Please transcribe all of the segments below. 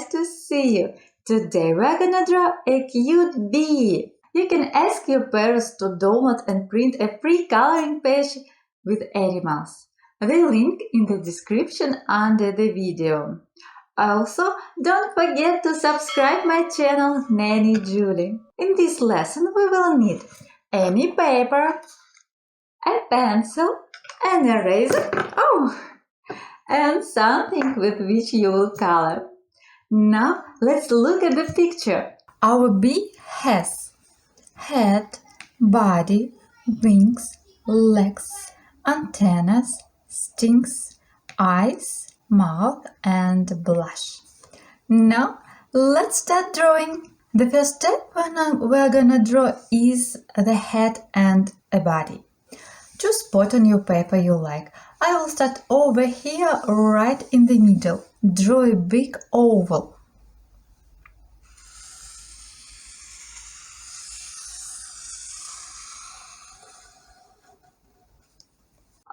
nice to see you. Today we're gonna draw a cute bee. You can ask your parents to download and print a free coloring page with animals. The link in the description under the video. Also, don't forget to subscribe my channel Nanny Julie. In this lesson we will need any paper, a pencil, an eraser, and something with which you will color. Now let's look at the picture. Our bee has head, body, wings, legs, antennas, stings, eyes, mouth, and blush. Now let's start drawing. The first step we're gonna draw is the head and a body. Choose spot on your paper you like. I will start over here right in the middle. Draw a big oval.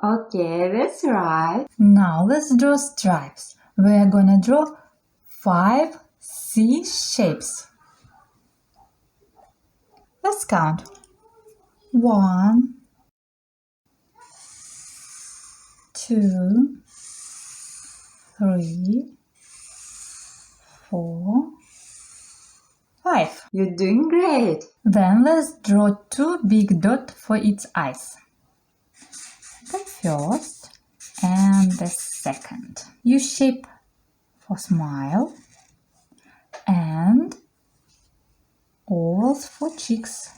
Okay, that's right. Now let's draw stripes. We're gonna draw 5 C shapes. Let's count. 1, 2, 3, 4, 5. You're doing great. Then let's draw 2 big dots for its eyes. The first and the second. U-shape for smile and ovals for cheeks.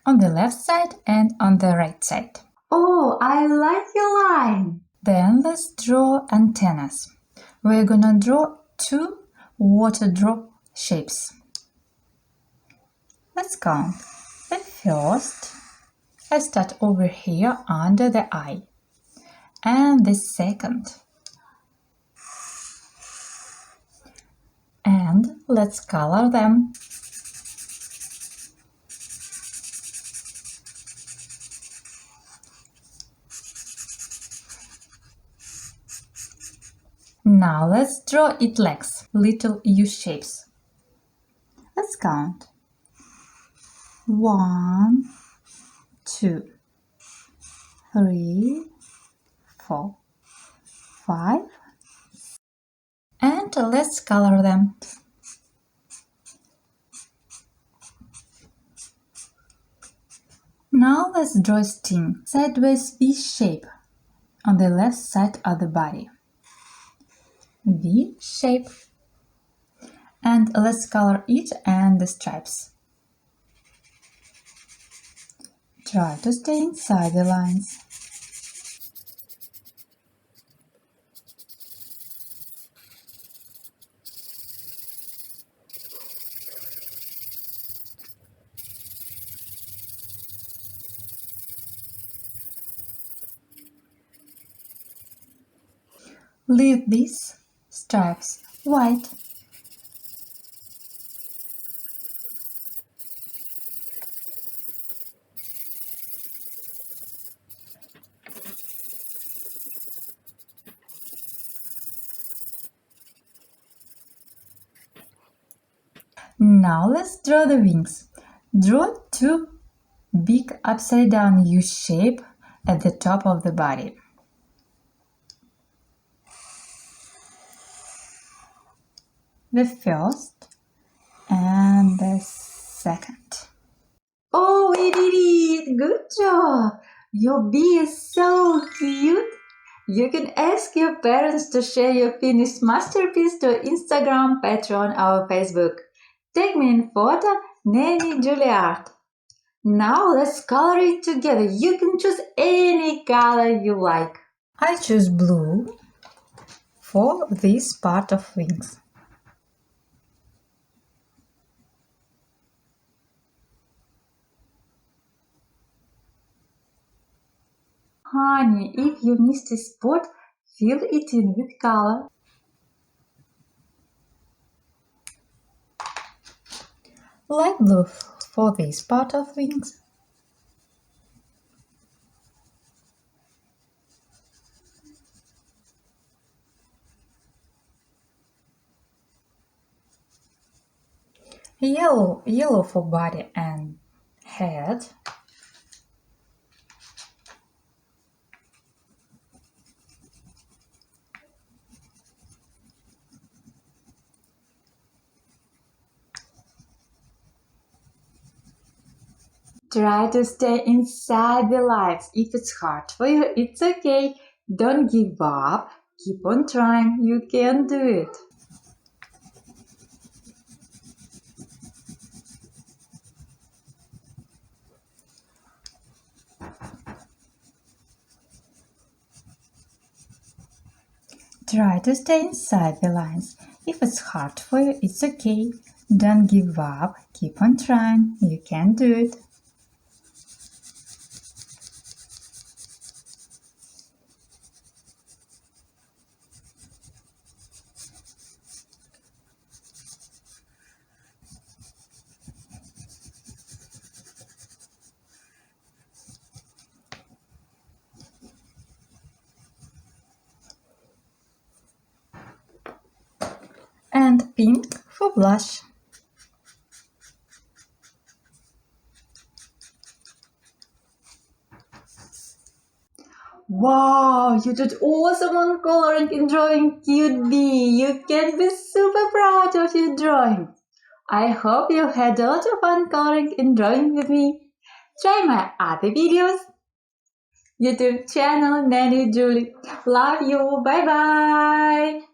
On the left side and on the right side. Oh, I like your line. Then let's draw antennas. We're gonna draw 2 water drop shapes. Let's count. The first, I start over here under the eye. And the second. And let's color them. Now let's draw its legs, little U shapes. Let's count. 1, 2, 3, 4, 5. And let's color them. Now let's draw a sting, sideways V shape on the left side of the body. V shape. And let's color it and the stripes. Try to stay inside the lines. Leave these stripes white. Now let's draw the wings. Draw 2 big upside down U shape at the top of the body. The first and the second. Oh, we did it! Good job! Your bee is so cute! You can ask your parents to share your finished masterpiece to Instagram, Patreon, or Facebook. Tag me in photo, Nanny Julie Art. Now let's color it together. You can choose any color you like. I choose blue for this part of wings. Honey, if you missed a spot, fill it in with color. Light blue for this part of wings. Yellow for body and head. Try to stay inside the lights. If it's hard for you, it's okay. Don't give up. Keep on trying. You can do it. Try to stay inside the lines. If it's hard for you, it's okay. Don't give up. Keep on trying. You can do it. And pink for blush. Wow, you did awesome on coloring and drawing, cute bee. You can be super proud of your drawing. I hope you had a lot of fun coloring and drawing with me. Try my other videos. YouTube channel Nanny Julie. Love you. Bye bye.